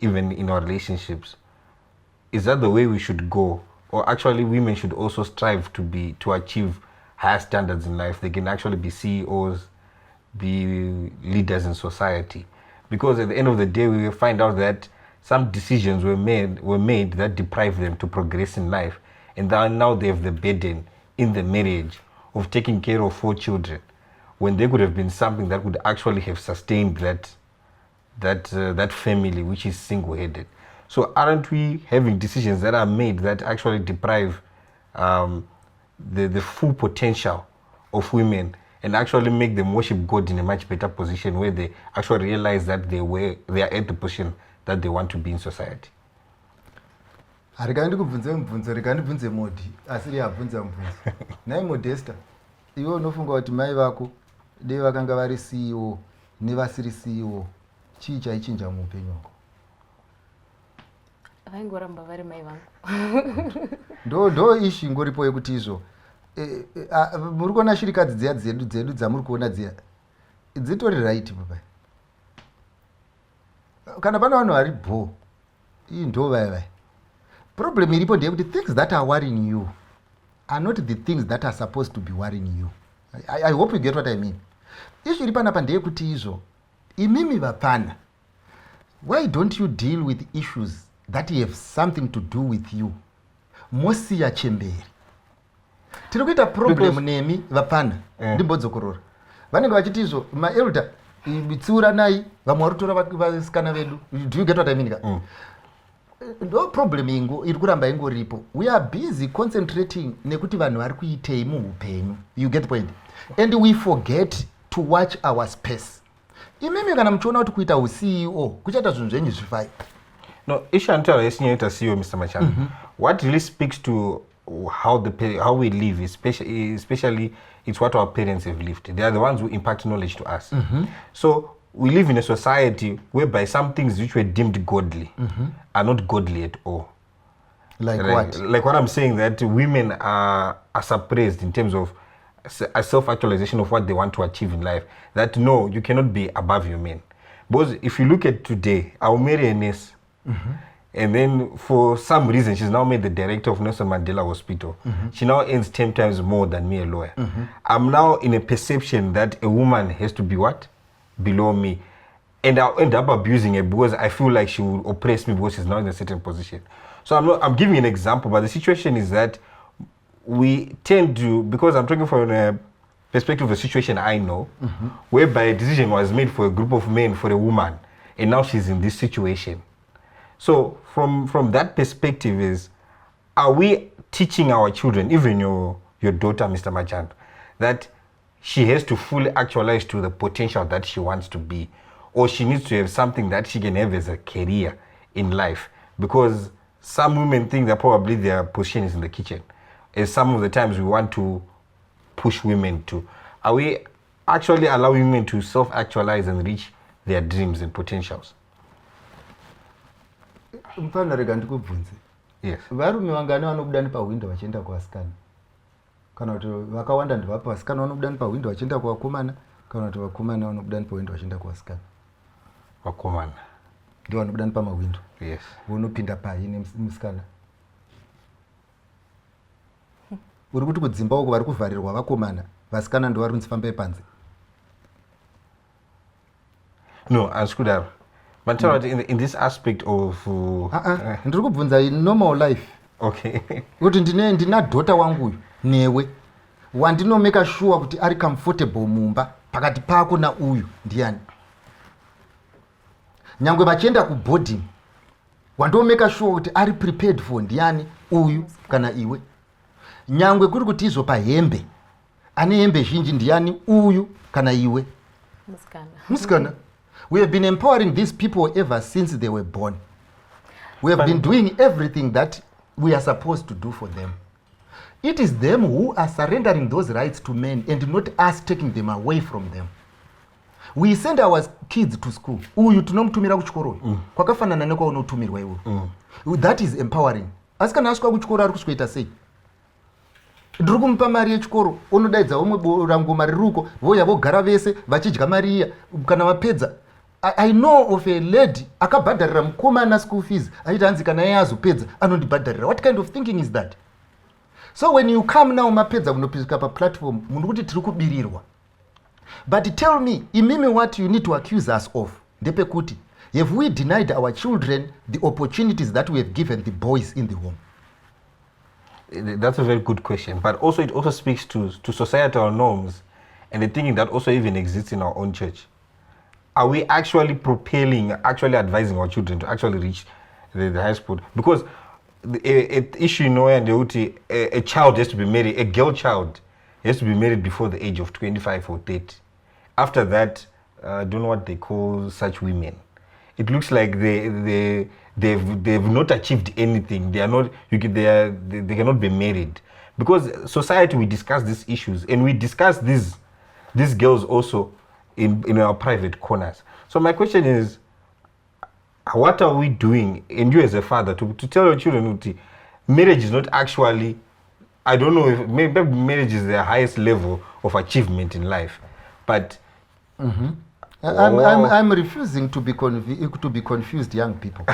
even in our relationships. Is that the way we should go? Or actually women should also strive to achieve higher standards in life? They can actually be CEOs, be leaders in society. because at the end of the day, we will find out that some decisions were made that deprive them to progress in life, and now they have the burden in the marriage of taking care of 4 children, when they could have been something that would actually have sustained that family, which is single-headed. So aren't we having decisions that are made that actually deprive the full potential of women and actually make them worship God in a much better position, where they actually realize that they are at the position that they want to be in society? Harikandi kubvunze mubvunzo, rikandibvunze Modi, asi riyabvunza mubvunzo. Nai Modesta, iwe unofunga kuti mai vako dei vakanga vari CEO nevasiri CEO, chii chaichinja muupenyu hwako? vaingoramba vari mai vangu. ndo ishi ingoripo yekuti izvo muri kuona shirikadzi dziya dzedu dzamuri kuona dziya dzitori right papai. Kana pana vanhu vari bho iyi ndo vai problem iripo ndeyekuti things that are worrying you are not the things that are supposed to be worrying you. I hope you get what I mean. Ishu iri panapa ndeyekuti izvo imimi vapana, why don't you deal with issues that have something to do with you? Mosiya chemberi. Tiri kuita problem nemi vapana ndimbodzokorora. Vanenge vachiti izvo maelder tsiura nai vamwe vari kutora vasikana vedu. Do you get what I mean? No problem iri kuramba ingoripo. We are busy concentrating nekuti vanhu vari kuitei muupenyu. You get the point? And we forget to watch our space. Imimi kana muchiona kuti kuita uCEO kuchaita zvinhu zvenyu zvifai. No, issue until yesinyaita CEO, Mr. Machando. What really speaks to how we live, especially it's what our parents have lived. They are the ones who impact knowledge to us. So we live in a society whereby some things which were deemed godly are not godly at all. Like what? Like what I'm saying, that women are suppressed in terms of a self-actualization of what they want to achieve in life. That no, you cannot be above your men. Because if you look at today, I'll marry a nurse. And then for some reason, she's now made the director of Nelson Mandela Hospital. She now earns 10 times more than me, a lawyer. I'm now in a perception that a woman has to be what? Below me. And I'll end up abusing her because I feel like she will oppress me because she's now in a certain position. So I'm giving an example, but the situation is that we tend to, because I'm talking from a perspective of a situation I know, whereby a decision was made for a group of men for a woman, and now she's in this situation. So from that perspective is, are we teaching our children, even your daughter, Mr. Machando, that she has to fully actualize to the potential that she wants to be, or she needs to have something that she can have as a career in life? Because some women think that probably their position is in the kitchen, as some of the times we want to push women to. Are we actually allowing women to self-actualize and reach their dreams and potentials? Mfana rega ndikubvunze. Yes. Varume vangani vanobuda nepawindo vachienda kuvasikana? Kana kuti vakawanda ndivapa vasikana vanobuda nepawindo vachienda kuvakomana, kana kuti vakomana vanobuda nepawindo vachienda kuvasikana? Vakomana ndio vanobuda nepamawindo. Yes. Unopinda paine musikana. Uri kuti kudzimba uko vari kuvharirwa vakomana, vasikana ndio vari kunzi fambai panze? No, as could have. But in this aspect of ndiri kubvunza in normal life. Okay. Kuti ndina daughter wangu newe wandinomeka sure kuti ari comfortable mumba pakati pako na uyu ndiani. Nyangwe vachienda kuboarding wandomeka sure kuti ari prepared for ndiani, uyu kana iwe. Nyangwe kuri kuti izvo pahembe ane hembe zhinji ndiani, uyu kana iwe. Musikana. We have been empowering these people ever since they were born. We have been doing everything that we are supposed to do for them. It is them who are surrendering those rights to men and not us taking them away from them. We send our kids to school. Uyu tunomutumira kuchikoro. Kwakafanana nekwaunotumirwa iwe. That is empowering. Asi kana asvika kuchikoro ari kusvika sei? Ndiri kumupa mari yechikoro, unodaidza vomwe rangoma riruko, voya vogara vese vachidya mari iya, kana vapedza. I know of a lady akabhadharira mukomana school fees achiti hanzi kana iye azopedza anondibhadharira. What kind of thinking is that? So when you come now mapedza munopizika paplatform, munhu kuti tiri kubirirwa. But tell me, imimi what you need to accuse us of ndepekuti have we denied our children the opportunities that we have given the boys in the home? That's a very good question, but also it also speaks to societal norms and the thinking that also even exists in our own church. Are we actually propelling, actually advising our children to actually reach the high school? Because the issue in and a child has to be married, a girl child has to be married before the age of 25 or 30. After that, I don't know what they call such women. It looks like they've not achieved anything. They cannot be married. Because society, we discuss these issues and we discuss these girls also in our private corners. So my question is, what are we doing, and you as a father, to tell your children that marriage is not actually, I don't know if maybe marriage is the highest level of achievement in life, but I'm refusing to be confused young people.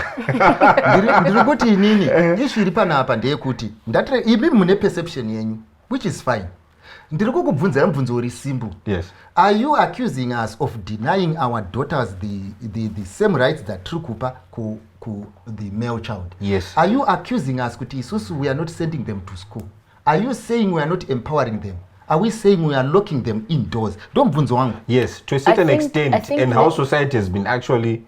Ndiri kuti inini issue iri panapa ndeyekuti ndatire imi mune perception yenyu, which is fine. Ndiri kukubvunza mubvunzo uri simple. Yes. Are you accusing us of denying our daughters the same rights that tiri kupa ku the male child? Yes. Are you accusing us kuti isusu we are not sending them to school? Are you saying we are not empowering them? Are we saying we are locking them indoors? Don't mvunzo wangu. Yes, to a certain I think extent, and how society has been actually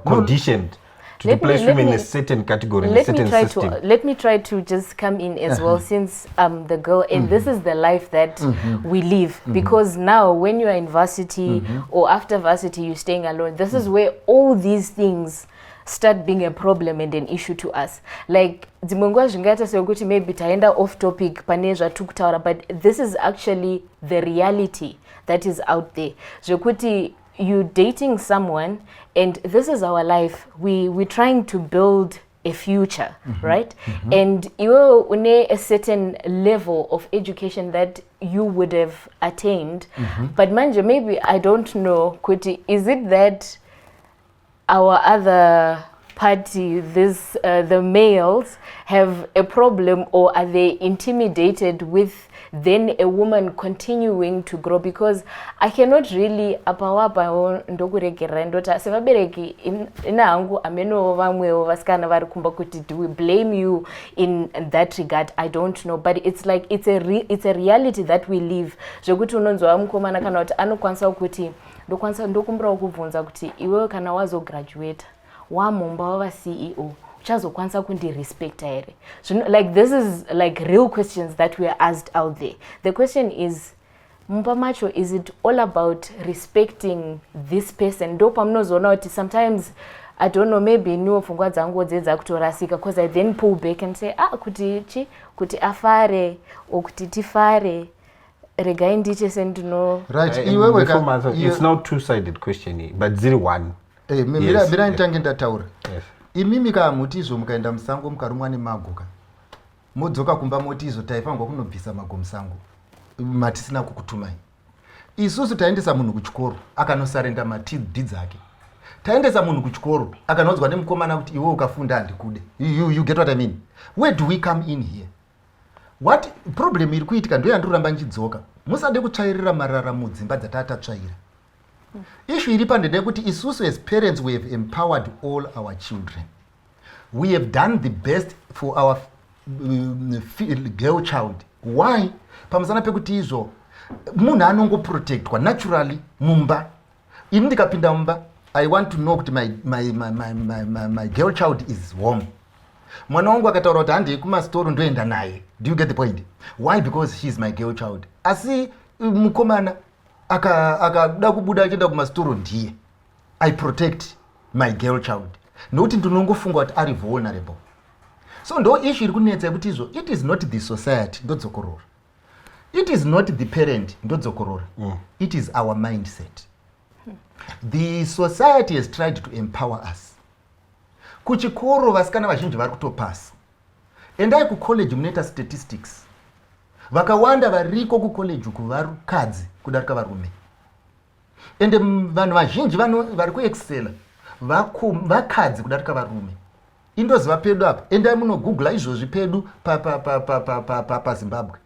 conditioned to place women in a certain category, in a certain system. Let me try to just come in as well, since I'm the girl, and this is the life that we live. Because now, when you are in varsity or after varsity, you're staying alone. This is where all these things start being a problem and an issue to us. Like dzimwe zvingata sekuti maybe taenda off topic pane zvatukutaura, but this is actually the reality that is out there. Zvekuti you dating someone and this is our life. We're trying to build a future, right? And you une a certain level of education that you would have attained. But manje, maybe I don't know, Kuti, is it that our other party, the males, have a problem, or are they intimidated with then a woman continuing to grow? Because I cannot really apawapa ndokuregera ndota sevabereki ina hangu ameno vamwewo vasikana vari kumba kuti do we blame you in that regard? I don't know, but it's like it's a reality that we live. Zvekuti unonzwa mukomana kana kuti anokwanisa kuti ndokumbura kubvunza kuti iwe kana wazograduate wamumba wava CEO uchazokwanisa kundirespecta here? Like this is like real questions that we are asked out there. The question is, mumba macho, is it all about respecting this person? Ndo pamunozoona kuti sometimes, I don't know, maybe niwo pfungwa dzangu dzedza kutorasika, because I then pull back and say kuti afare or kuti tifare. Right, it's not two-sided question, but 0-1. Mira ntange ndataura. Imimi ka mutizo mukaenda musango mukarumwa nemagoka. Modzoka kumba motizo taifangwa kunobvisa mago musango. Matisina kukutumai. Isusu taendesa munhu kuchikoro akanosarenda matidhi dzake. Taendesa munhu kuchikoro akanodzwa nemukomana kuti iwe ukafunda handikude. You get what I mean? Where do we come in here? What problem iri kuitika ndo yandoramba nchidzoka. Musade kutsvairira marara mudzimba dzatatatsvaira. Issue iri pandende kuti isusu as parents we have empowered all our children. We have done the best for our girl child. Why? Pamusana pekuti izvo munhu anongoprotectwa naturally mumba. Ini ndikapinda mumba, I want to know kuti my girl child is home. Mwana wangu akataura kuti handei kumastoro ndoenda naye. Do you get the point? Why? Because she is my girl child. Asi mukomana akada kubuda achienda kumastoro ndiye. I protect my girl child. Nokuti ndinongofunga kuti ari vulnerable. So ndo issue iri kunetsa kuti izvo, it is not the society ndodzokorora. It is not the parent ndodzokorora. It is our mindset. The society has tried to empower us. Kuchikoro vasikana vazhinji vari kutopasa. Endai kucollege munoita statistics. Vakawanda variko kucollege kuvarukadzi kudarika varume. Ende vanhu vazhinji vari kuexcella vakadzi kudarika varume. Indoziva pedu apa. Endai munogoogla izvozvi pedu paZimbabwe.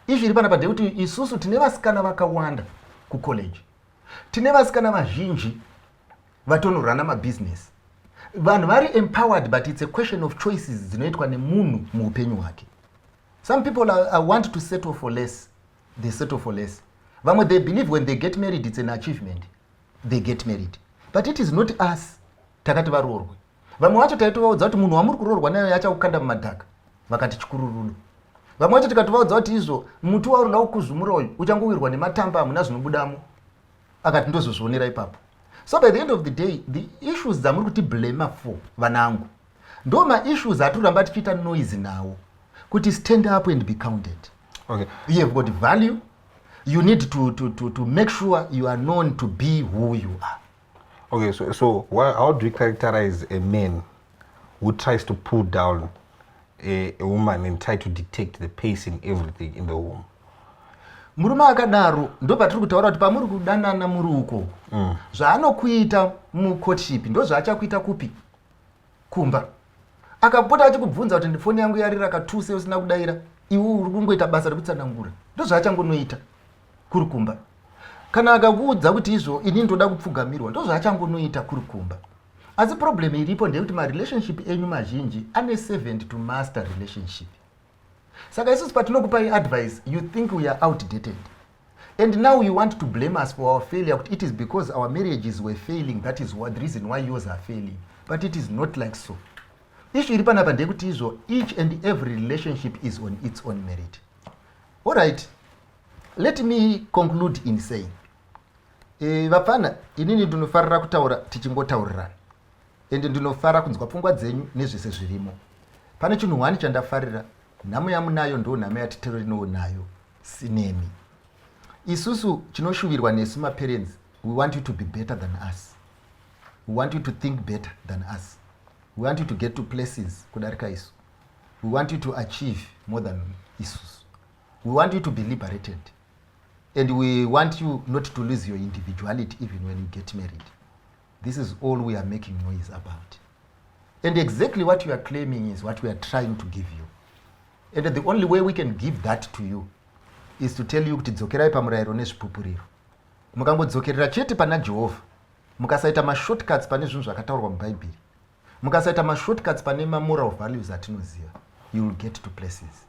Izvi iri panapa ndekuti isusu tine vasikana vakawanda kucollege. Tine vasikana vazhinji vatonorana mabusiness. Vanhu vari empowered, but it's a question of choices dzinoitwa nemunhu muupenyu hwake. Some people want to settle for less. They settle for less. Vamwe, they believe when they get married it's an achievement. They get married. But it is not us takati varoorwe. Vamwe vacho taitovaudza kuti munhu wamuri kuroorwa naye achakukanda mumadhaka, vakati chikururudu. Vamwe vacho tikatovaudza kuti izvo muti wauri uda kukuzumura uyu uchangowirwa nematamba hamuna zvinobudamo, akati ndozozvionera ipapo. So by the end of the day, the issues dzamuri kuti blame for vanangu ndo ma-issues atiramba tichiita noise nawo kuti stand up and be counted. Okay. You have got value. You need to make sure you are known to be who you are. Okay, so how do you characterize a man who tries to pull down a woman and try to dictate the pace in everything in the home? Murume akadaro ndo patiri kutaura kuti pamuri kudanana muri uko zvaanokuita mucourtship ndo zvaachakuita kupi kumba. Akapota achikubvunza kuti foni yangu yarira katuse usina kudaira, iwe uri kungoita basa rekutsanangura, ndo zvaachangonoita kuri kumba. Kana akakuudza kuti izvo ini ndoda kupfugamirwa, ndo zvaachangonoita kuri kumba. Asi problem iripo ndeyekuti marelationship enyu mazhinji ane servant to master relationship. Saka isusu patinokupai advice, you think we are outdated. And now you want to blame us for our failure. It is because our marriages were failing. That is the reason why yours are failing. But it is not like so. Issue iri panapa ndekuti izvo each and every relationship is on its own merit. All right. Let me conclude in saying, vapfana, inini ndinofarira kutaura tichingotaurirana. Ende ndinofarira kunzwa pfungwa dzenyu nezvese zvirimo. Pane chinhu hwani chandafarira, nhamo yamunayo ndo nhamo yatinonayo sinemi. Isusu chinoshuvirwa nesu maparents, we want you to be better than us. We want you to think better than us. We want you to get to places kudarika isu. We want you to achieve more than isusu. We want you to be liberated. And we want you not to lose your individuality even when you get married. This is all we are making noise about. And exactly what you are claiming is what we are trying to give you. And the only way we can give that to you is to tell you kuti dzokerai pamurayiro nezvipupuriro. Mukangodzokerera chete pana Jehovha, mukasaita mashortcuts pane zvinhu zvakataurwa mubhaibheri, mukasaita mashortcuts pane moral values atinoziva, you will get to places.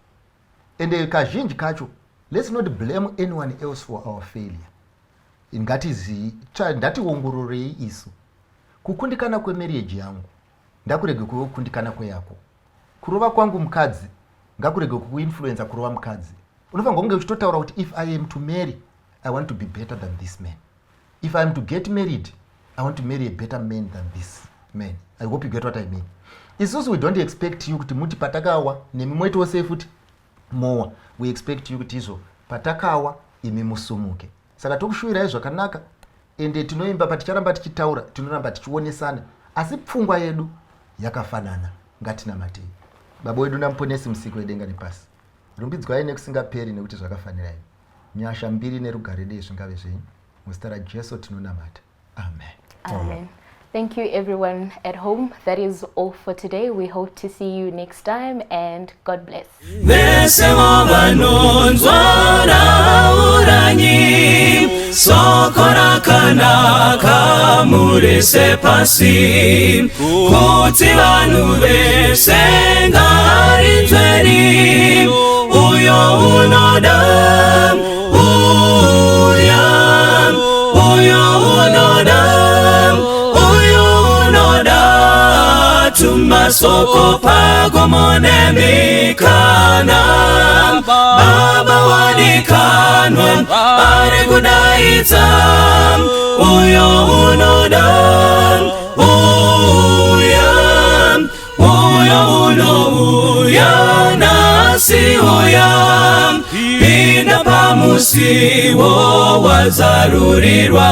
And kazhinji kacho, let's not blame anyone else for our failure. Ngationgororei isu. Kukundikana kwemarriage yangu ndakurege kukundikana kweyako. Kurova kwangu mukadzi ngakurege kuinfluenza kurova mukadzi. Unofanira kunge uchitotaura kuti if I am to marry, I want to be better than this man. If I am to get married, I want to marry a better man than this man. I hope you get what I mean. Isusu, we don't expect you kuti muti patakawa nemi mwetu wose futi mowa. We expect you kuti izo patakawa imi musumuke. Saka tokushuvirai zvakanaka, ende tinoimba paticharamba tichitaura, tinoramba tichionesana, asi pfungwa yedu yakafanana. Ngatinamatei. Baba wedu namuponesi musiki wedenga nepasi. Rumbidzwai nekusingaperi nekuti zvakafanira imi. Nyasha mbiri nerugare dei zvingave zvenyu. Muzita raJesu tinonamata. Amen. Amen. Thank you everyone at home. That is all for today. We hope to see you next time and God bless. Vese vanonzwara uranyi sokora kanaka murese pasi kuti vanhu vese ngarinzweni uyo unoda tumasoko pagomonemikana baba wadikanwa ari kudaidza uyo unoda uyo unouya nasi uya pinda pamusiwo wazarurirwa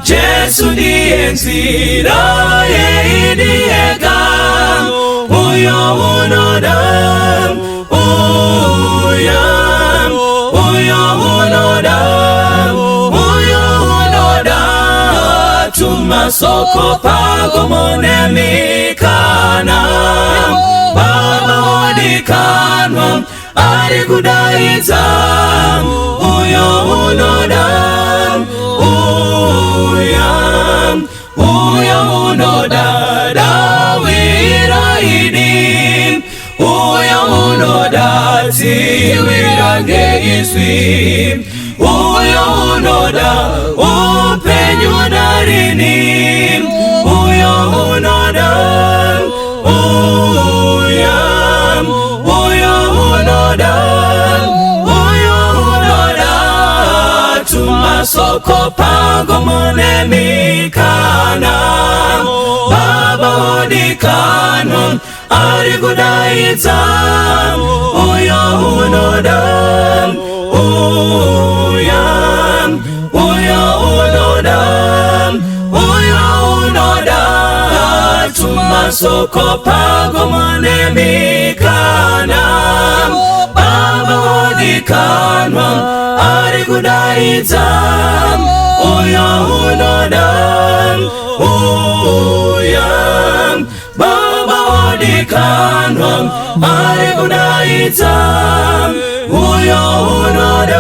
Jesu ndiye nzira yeidiyega uyo unoda tumasoko pagomonemikana baba wadikanwa ari kudaidza uyo unoda izwi uyo unoda upenyu darini uyo unoda uyo unoda tumasoko pango munemikana baba odikano ari kudaidza uyo unoda tumasoko pango munemikana baba odikanwa ari kudaidza uyo unoda baba odikanwa ari kudaidza uyo unoda